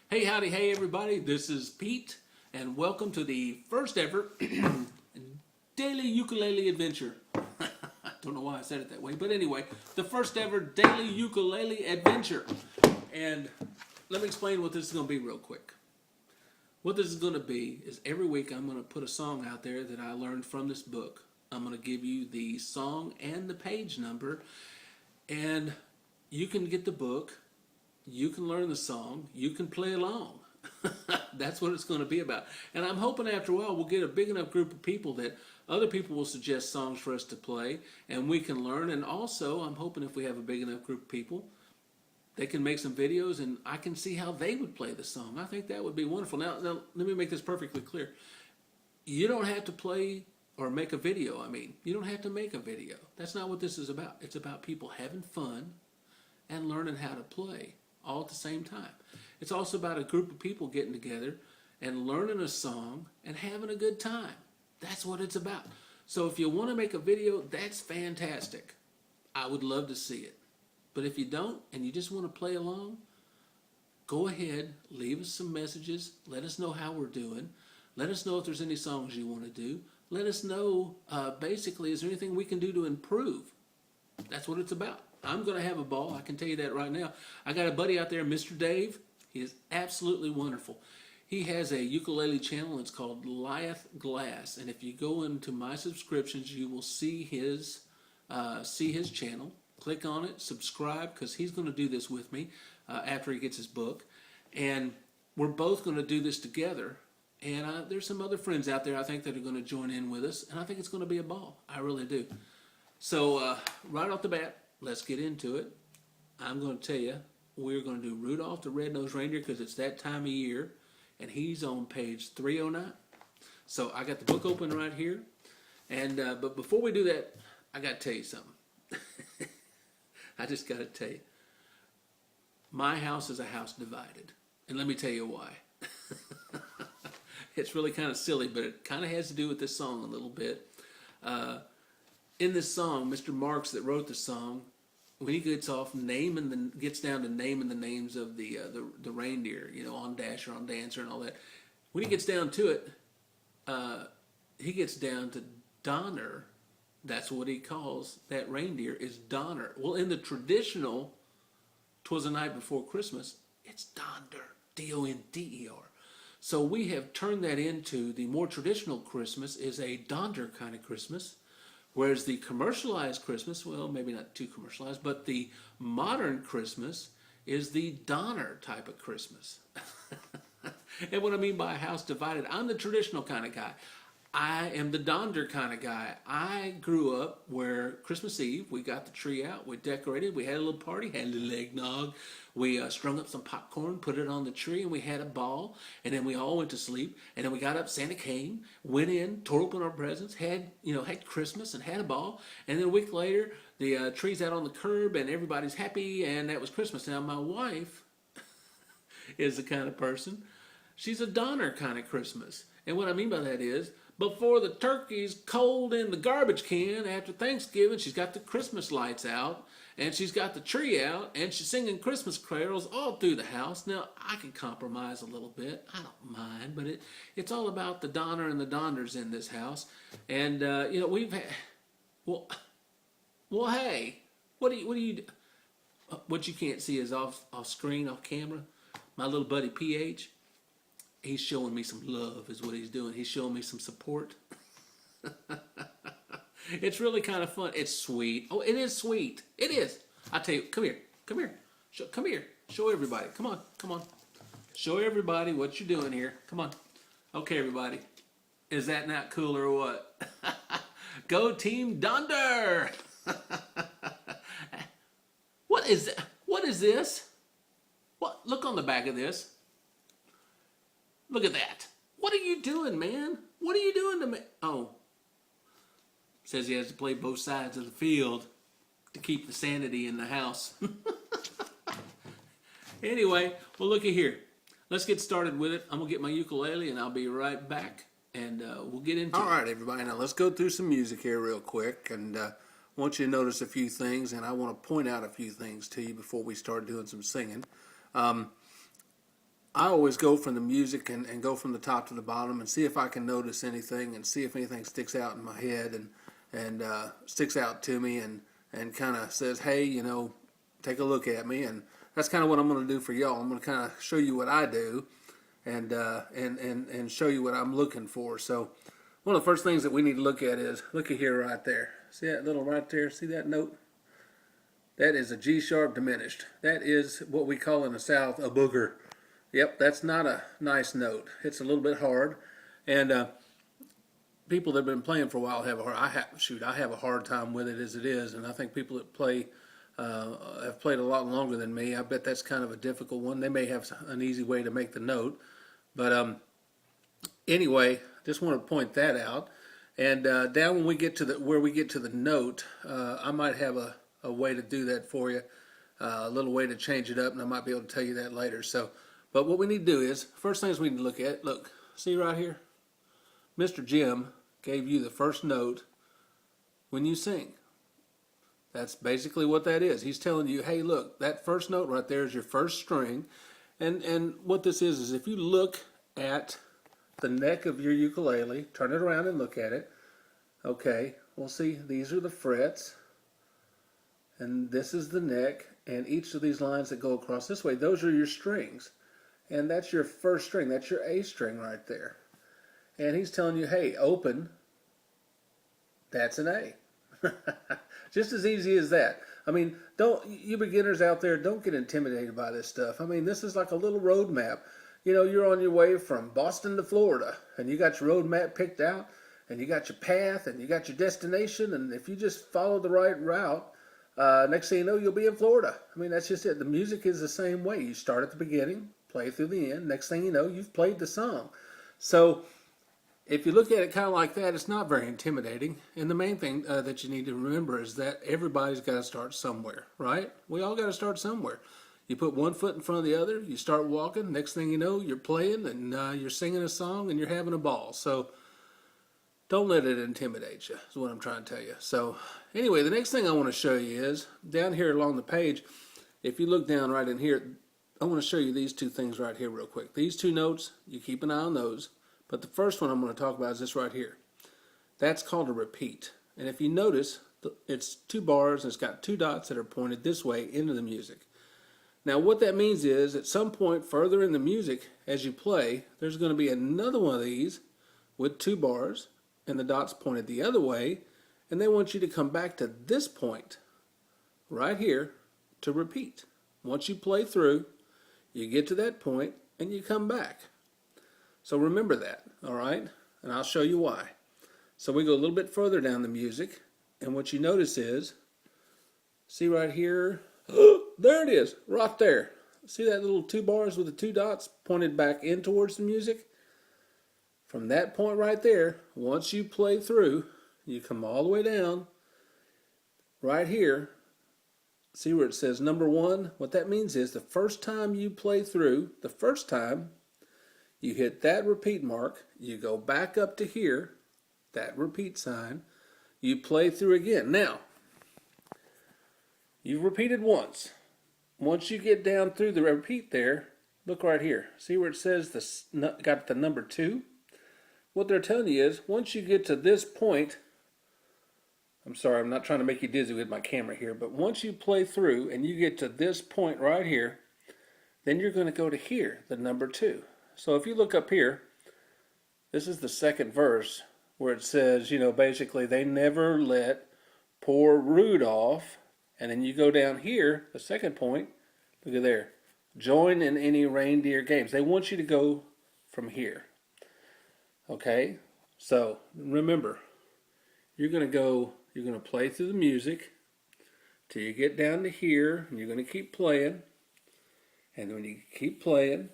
Hey, howdy, hey, everybody. This is Pete, and welcome to the first ever daily ukulele adventure. I don't know why I said it that way, but anyway, the first ever daily ukulele adventure. And let me explain what this is going to be real quick. What this is going to be is every week I'm going to put a song out there that I learned from this book. I'm going to give you the song and the page number, and you can get the book. You can learn the song, you can play along. That's what it's going to be about. And I'm hoping after a while we'll get a big enough group of people that other people will suggest songs for us to play and we can learn. And also I'm hoping if we have a big enough group of people, they can make some videos and I can see how they would play the song. I think that would be wonderful. Now let me make this perfectly clear. You don't have to play or make a video. You don't have to make a video. That's not what this is about. It's about people having fun and learning how to play all at the same time. It's also about a group of people getting together and learning a song and having a good time. That's what it's about. So if you want to make a video, that's fantastic. I would love to see it. But if you don't and you just want to play along, go ahead, leave us some messages. Let us know how we're doing. Let us know if there's any songs you want to do. Let us know, basically, is there anything we can do to improve? That's what it's about. I'm going to have a ball. I can tell you that right now. I got a buddy out there, Mr. Dave. He is absolutely wonderful. He has a ukulele channel. It's called LiathGlas. And if you go into my subscriptions, you will see his channel. Click on it, subscribe, because he's going to do this with me after he gets his book. And we're both going to do this together. And there's some other friends out there I think that are going to join in with us. And I think it's going to be a ball. I really do. So right off the bat, let's get into it. I'm going to tell you, we're going to do Rudolph the Red-Nosed Reindeer because it's that time of year, and he's on page 309. So I got the book open right here, and but before we do that, I got to tell you something. I just got to tell you, my house is a house divided, and let me tell you why. It's really kind of silly, but it kind of has to do with this song a little bit. In this song, Mr. Marks that wrote the song, when he gets gets down to naming the names of the reindeer, on Dasher, on Dancer, and all that. When he gets down to it, he gets down to Donner. That's what he calls that reindeer, is Donner. Well, in the traditional, 'Twas the Night Before Christmas, it's Donder, D-O-N-D-E-R. So we have turned that into the more traditional Christmas is a Donder kind of Christmas. Whereas the commercialized Christmas, well, maybe not too commercialized, but the modern Christmas is the Donner type of Christmas. And what I mean by a house divided, I'm the traditional kind of guy. I am the Donder kind of guy. I grew up where Christmas Eve, we got the tree out, we decorated, we had a little party, had a little eggnog, we strung up some popcorn, put it on the tree, and we had a ball, and then we all went to sleep, and then we got up, Santa came, went in, tore open our presents, had Christmas and had a ball, and then a week later, the tree's out on the curb, and everybody's happy, and that was Christmas. Now, my wife is the kind of person, she's a Donner kind of Christmas, and what I mean by that is, before the turkey's cold in the garbage can after Thanksgiving, she's got the Christmas lights out, and she's got the tree out, and she's singing Christmas carols all through the house. Now, I can compromise a little bit. I don't mind, but it's all about the Donner and the Donners in this house. And, we've had... Well, hey, what do you... What you can't see is off screen, off camera. My little buddy PH. He's showing me some love is what he's doing. He's showing me some support. It's really kind of fun. It's sweet. Oh, it is sweet. It is. I tell you, come here. Come here. Come here. Show everybody. Come on. Show everybody what you're doing here. Come on. Okay, everybody. Is that not cool or what? Go Team Donder! What is this? What? Look on the back of this. Look at that. What are you doing, man? What are you doing to me? Oh. Says he has to play both sides of the field to keep the sanity in the house. Anyway, well, looky here. Let's get started with it. I'm going to get my ukulele, and I'll be right back, and we'll get into it. All right, everybody. Now, let's go through some music here real quick, and I want you to notice a few things, and I want to point out a few things to you before we start doing some singing. I always go from the music and go from the top to the bottom and see if I can notice anything and see if anything sticks out in my head and sticks out to me and kind of says, hey, you know, take a look at me. And that's kind of what I'm going to do for y'all. I'm going to kind of show you what I do and show you what I'm looking for. So one of the first things that we need to look at is, look at here right there. See that little right there? See that note? That is a G sharp diminished. That is what we call in the South a booger. Yep, that's not a nice note. It's a little bit hard, and people that have been playing for a while have a hard. I have a hard time with it as it is, and I think people that play have played a lot longer than me. I bet that's kind of a difficult one. They may have an easy way to make the note, but anyway, just want to point that out. And down when we get to where we get to the note, I might have a way to do that for you, a little way to change it up, and I might be able to tell you that later. So. But what we need to do is, first things we need to look at, look, see right here? Mr. Jim gave you the first note when you sing. That's basically what that is. He's telling you, hey, look, that first note right there is your first string. And what this is if you look at the neck of your ukulele, turn it around and look at it. Okay, well, see, these are the frets, and this is the neck, and each of these lines that go across this way, those are your strings. And that's your first string. That's your A string right there. And he's telling you, hey, open, that's an A. Just as easy as that. I mean, you beginners out there, don't get intimidated by this stuff. I mean, this is like a little road map. You know, you're on your way from Boston to Florida, and you got your road map picked out, and you got your path, and you got your destination, and if you just follow the right route, next thing you know, you'll be in Florida. I mean, that's just it. The music is the same way. You start at the beginning, play through the end. Next thing you know, you've played the song. So if you look at it kind of like that, it's not very intimidating. And the main thing that you need to remember is that everybody's got to start somewhere, right? We all got to start somewhere. You put one foot in front of the other, you start walking. Next thing you know, you're playing and you're singing a song and you're having a ball. So don't let it intimidate you, is what I'm trying to tell you. So anyway, the next thing I want to show you is down here along the page, if you look down right in here, I want to show you these two things right here real quick. These two notes, you keep an eye on those. But the first one I'm going to talk about is this right here. That's called a repeat. And if you notice, it's 2 bars and it's got 2 dots that are pointed this way into the music. Now what that means is at some point further in the music as you play, there's going to be another one of these with 2 bars and the dots pointed the other way. And they want you to come back to this point right here to repeat. Once you play through, you get to that point and you come back. So remember that, all right? And I'll show you why. So we go a little bit further down the music, and what you notice is, see right here, there it is, right there. See that little 2 bars with the 2 dots pointed back in towards the music? From that point right there, once you play through, you come all the way down, right here. See where it says number 1? What that means is the first time you play through, the first time, you hit that repeat mark, you go back up to here, that repeat sign, you play through again. Now, you've repeated once. Once you get down through the repeat there, look right here. See where it says got the number 2? What they're telling you is, once you get to this point, I'm sorry, I'm not trying to make you dizzy with my camera here, but once you play through and you get to this point right here, then you're going to go to here, the number 2. So if you look up here, this is the second verse where it says, you know, basically they never let poor Rudolph, and then you go down here, the second point, look at there, join in any reindeer games. They want you to go from here. Okay, so remember, you're going to play through the music till you get down to here, and you're going to keep playing, and when you keep playing,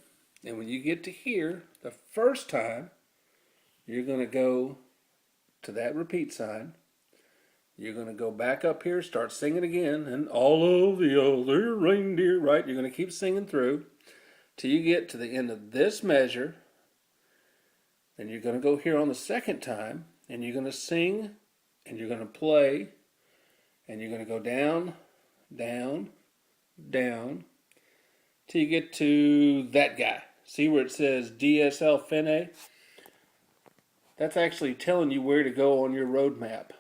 and when you get to here, the first time, you're going to go to that repeat sign. You're going to go back up here, start singing again, and all of the other reindeer, right? You're going to keep singing through till you get to the end of this measure. Then you're going to go here on the second time, and you're going to sing, and you're going to play, and you're going to go down, down, down, till you get to that guy. see where it says DSL-FNA? That's actually telling you where to go on your road map.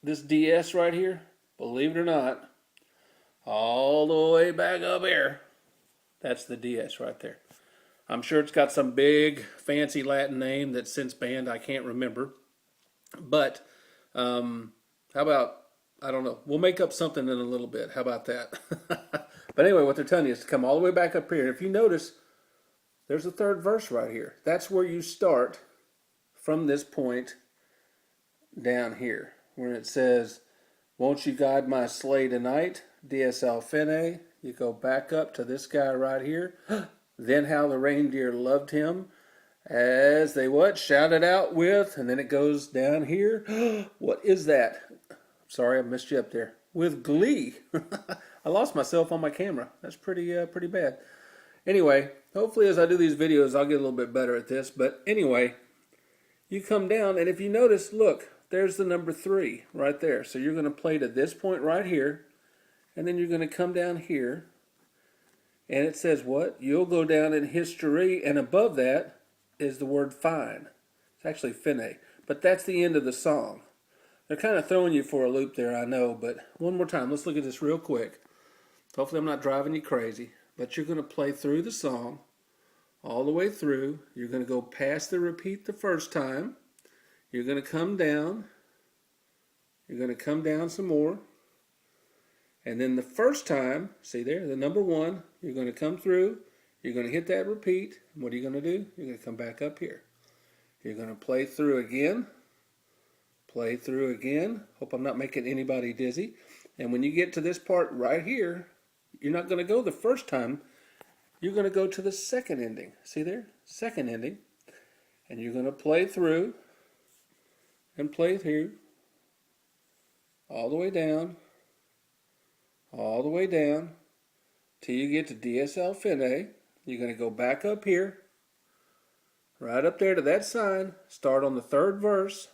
This DS right here, believe it or not, all the way back up here, that's the DS right there. I'm sure it's got some big fancy Latin name that's since banned, I can't remember. But how about, I don't know, we'll make up something in a little bit. How about that? But anyway, what they're telling you is to come all the way back up here. If you notice, there's a third verse right here. That's where you start from this point down here, where it says, won't you guide my sleigh tonight, DSL-FNA. You go back up to this guy right here. Then how the reindeer loved him as they what? Shouted out with, and then it goes down here. What is that? Sorry, I missed you up there. With glee. I lost myself on my camera. That's pretty bad. Anyway, hopefully as I do these videos, I'll get a little bit better at this. But anyway, you come down, and if you notice, look, there's the number 3 right there. So you're going to play to this point right here, and then you're going to come down here, and it says what? You'll go down in history, and above that is the word fine. It's actually finne, but that's the end of the song. They're kind of throwing you for a loop there, I know, but one more time, let's look at this real quick. Hopefully I'm not driving you crazy, but you're going to play through the song all the way through. You're going to go past the repeat the first time. You're going to come down. You're going to come down some more. And then the first time, see there, the number 1, you're going to come through. You're going to hit that repeat. And what are you going to do? You're going to come back up here. You're going to play through again. Play through again. Hope I'm not making anybody dizzy. And when you get to this part right here, you're not going to go the first time. You're going to go to the second ending. See there? Second ending. And you're going to play through and play through all the way down, all the way down till you get to DSL-FNA. You're going to go back up here, right up there to that sign, start on the third verse,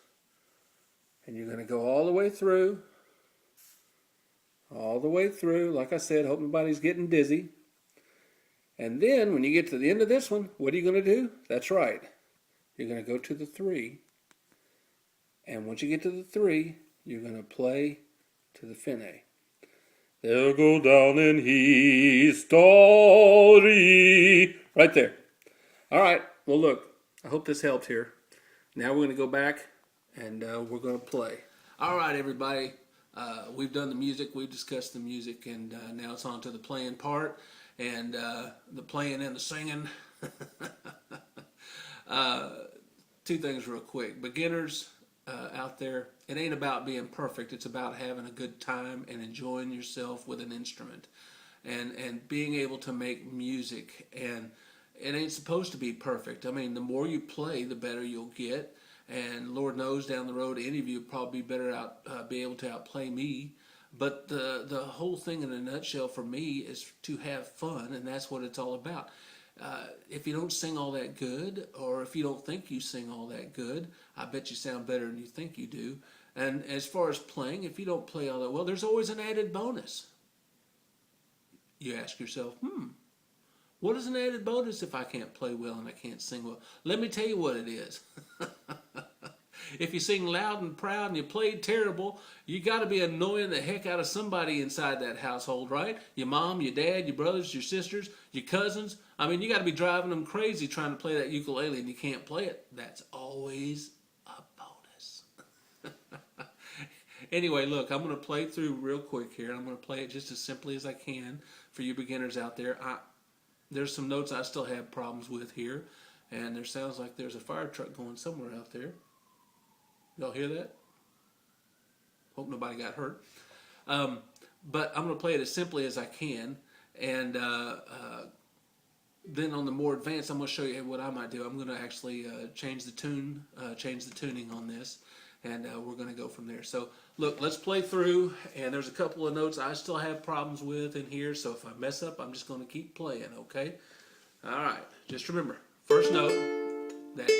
and you're going to go all the way through, like I said, hope nobody's getting dizzy. And then when you get to the end of this one, what are you going to do? That's right. You're going to go to the 3. And once you get to the 3, you're going to play to the finne. They'll go down in history. Right there. All right. Well, look, I hope this helped here. Now we're going to go back and we're going to play. All right, everybody. We've done the music. We've discussed the music. And now it's on to the playing part. And the playing and the singing. Two things real quick. Beginners out there, it ain't about being perfect. It's about having a good time and enjoying yourself with an instrument and being able to make music. And it ain't supposed to be perfect. I mean, the more you play, the better you'll get. And Lord knows down the road, any of you probably be able to outplay me. But the whole thing in a nutshell for me is to have fun, and that's what it's all about. If you don't sing all that good, or if you don't think you sing all that good, I bet you sound better than you think you do. And as far as playing, if you don't play all that well, there's always an added bonus. You ask yourself, what is an added bonus if I can't play well and I can't sing well? Let me tell you what it is. If you sing loud and proud and you played terrible, you got to be annoying the heck out of somebody inside that household, right? Your mom, your dad, your brothers, your sisters, your cousins. I mean, you got to be driving them crazy trying to play that ukulele and you can't play it. That's always a bonus. Anyway, look, I'm going to play through real quick here. I'm going to play it just as simply as I can for you beginners out there. There's some notes I still have problems with here, and there sounds like there's a fire truck going somewhere out there. Y'all hear that? Hope nobody got hurt. But I'm going to play it as simply as I can, and then on the more advanced, I'm going to show you what I might do. I'm going to actually change the tuning on this, and we're going to go from there. So, look, let's play through, and there's a couple of notes I still have problems with in here, so if I mess up, I'm just going to keep playing, okay? All right, just remember, first note, that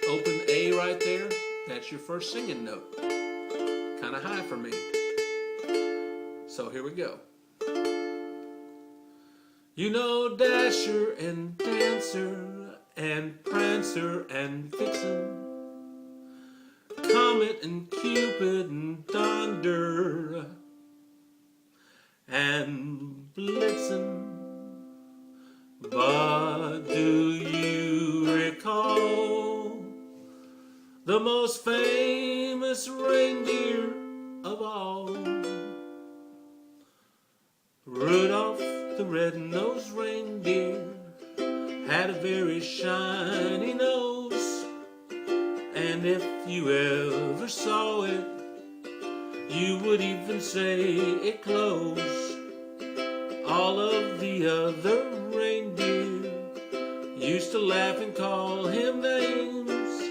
open A right there, that's your first singing note. Kind of high for me. So here we go. You know Dasher and Dancer and Prancer and Vixen, Comet and Cupid and Donder and Blitzen. But do you recall the most famous reindeer of all? Rudolph the red-nosed reindeer had a very shiny nose, and if you ever saw it, you would even say it closed. All of the other reindeer used to laugh and call him names.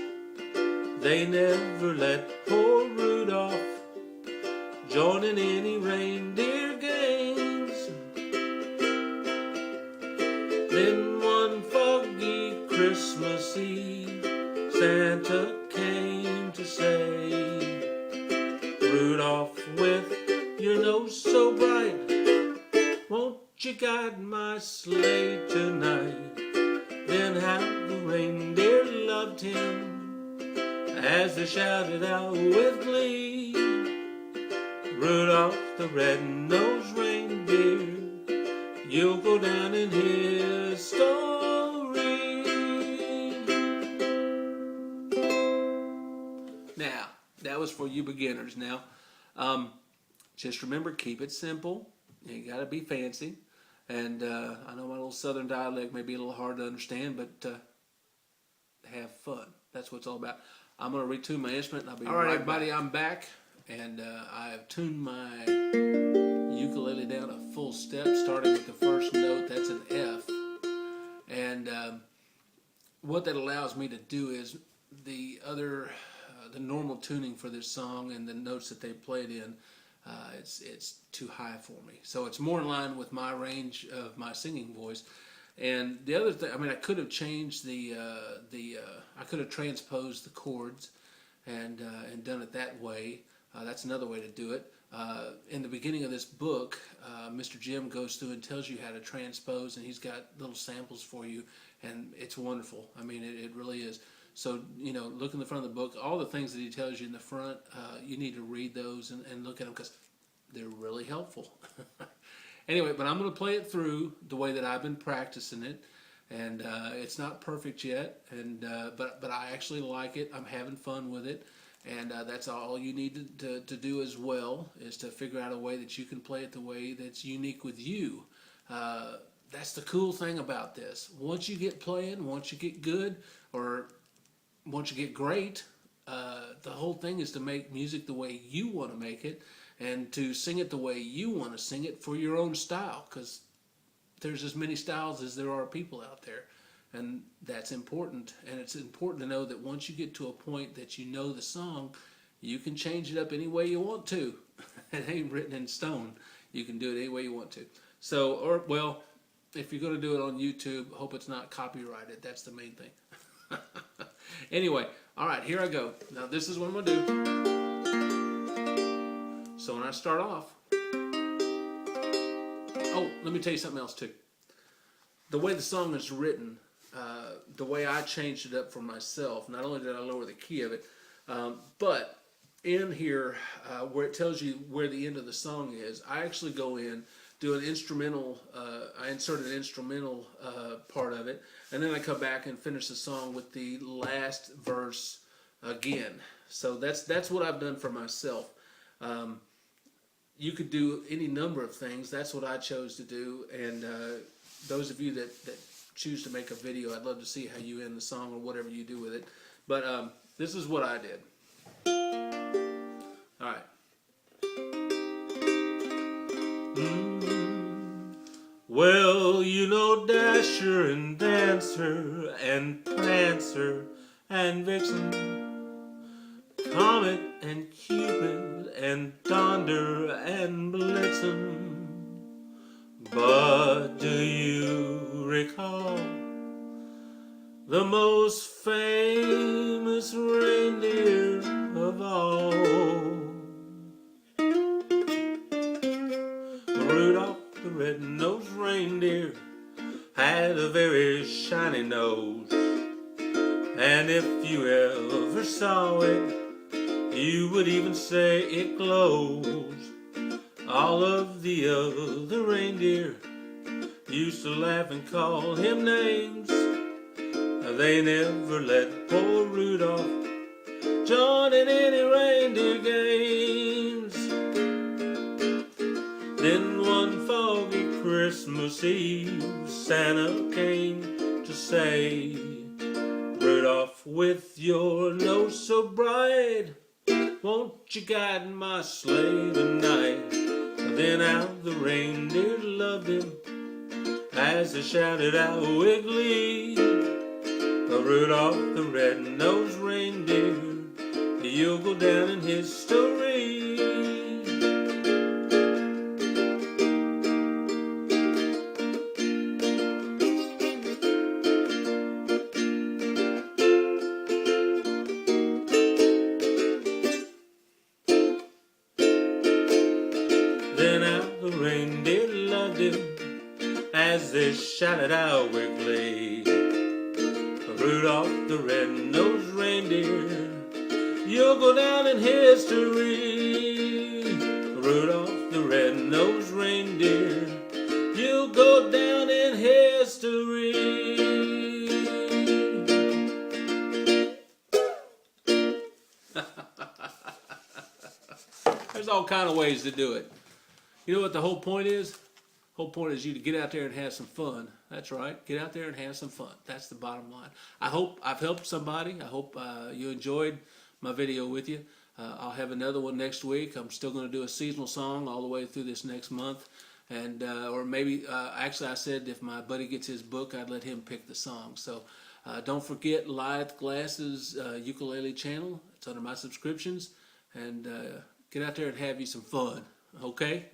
They never let poor Rudolph join in any reindeer games. Then one foggy Christmas Eve, Santa came to say, Rudolph, with your nose so bright, won't you guide my sleigh tonight? Then how the reindeer loved him as they shouted out with glee, Rudolph the red-nosed reindeer, you'll go down in history. Now, that was for you beginners. Now, just remember, keep it simple. You ain't got to be fancy. And I know my little southern dialect may be a little hard to understand, but have fun. That's what it's all about. I'm going to retune my instrument, and I'll be right back. All right, everybody, I'm back. And I have tuned my ukulele down a full step, starting with the first note. That's an F. And what that allows me to do is the normal tuning for this song and the notes that they played in, it's too high for me. So it's more in line with my range of my singing voice. And the other thing, I mean, I could have changed I could have transposed the chords and done it that way. That's another way to do it. In the beginning of this book, Mr. Jim goes through and tells you how to transpose, and he's got little samples for you, and it's wonderful. I mean, it really is. So, you know, look in the front of the book. All the things that he tells you in the front, you need to read those and look at them because they're really helpful. Anyway, but I'm going to play it through the way that I've been practicing it, and it's not perfect yet, and but I actually like it. I'm having fun with it, and that's all you need to do as well, is to figure out a way that you can play it the way that's unique with you. That's the cool thing about this. Once you get playing, once you get good, or once you get great, the whole thing is to make music the way you want to make it, and to sing it the way you want to sing it for your own style, because there's as many styles as there are people out there, and that's important. And it's important to know that once you get to a point that you know the song, you can change it up any way you want to. It ain't written in stone. You can do it any way you want to. So, well, if you're going to do it on YouTube, hope it's not copyrighted. That's the main thing. Anyway, all right, here I go. Now, this is what I'm going to do. So when I start off, oh, let me tell you something else too. The way the song is written, the way I changed it up for myself, not only did I lower the key of it, but in here where it tells you where the end of the song is, I actually go in, do an instrumental, I insert an instrumental part of it, and then I come back and finish the song with the last verse again. So that's what I've done for myself. You could do any number of things. That's what I chose to do. And those of you that choose to make a video, I'd love to see how you end the song or whatever you do with it. But this is what I did. All right. Well, you know Dasher and Dancer and Prancer and Vixen, Comet and Cupid and Donder and Blitzen. But do you recall the most famous reindeer of all? Rudolph the red-nosed reindeer had a very shiny nose, and if you ever saw it, you would even say it glows. All of the other reindeer used to laugh and call him names. They never let poor Rudolph join in any reindeer games. Then one foggy Christmas Eve, Santa came to say, Rudolph, with your nose so bright, won't you guide my sleigh tonight? Then how the reindeer loved him as they shouted out with glee, Rudolph the red-nosed reindeer, you'll go down in history. Then how the reindeer loved him as they shouted out with glee, Rudolph the red-nosed reindeer, you'll go down in history. Rudolph the red-nosed reindeer, you'll go down in history. There's all kind of ways to do it. You know what the whole point is? The whole point is you to get out there and have some fun. That's right. Get out there and have some fun. That's the bottom line. I hope I've helped somebody. I hope you enjoyed my video with you. I'll have another one next week. I'm still going to do a seasonal song all the way through this next month. And or maybe, actually I said if my buddy gets his book, I'd let him pick the song. So don't forget LiathGlas's ukulele channel. It's under my subscriptions. And get out there and have you some fun. Okay?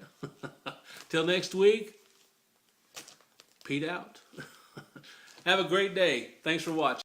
Till next week, Pete out. Have a great day. Thanks for watching.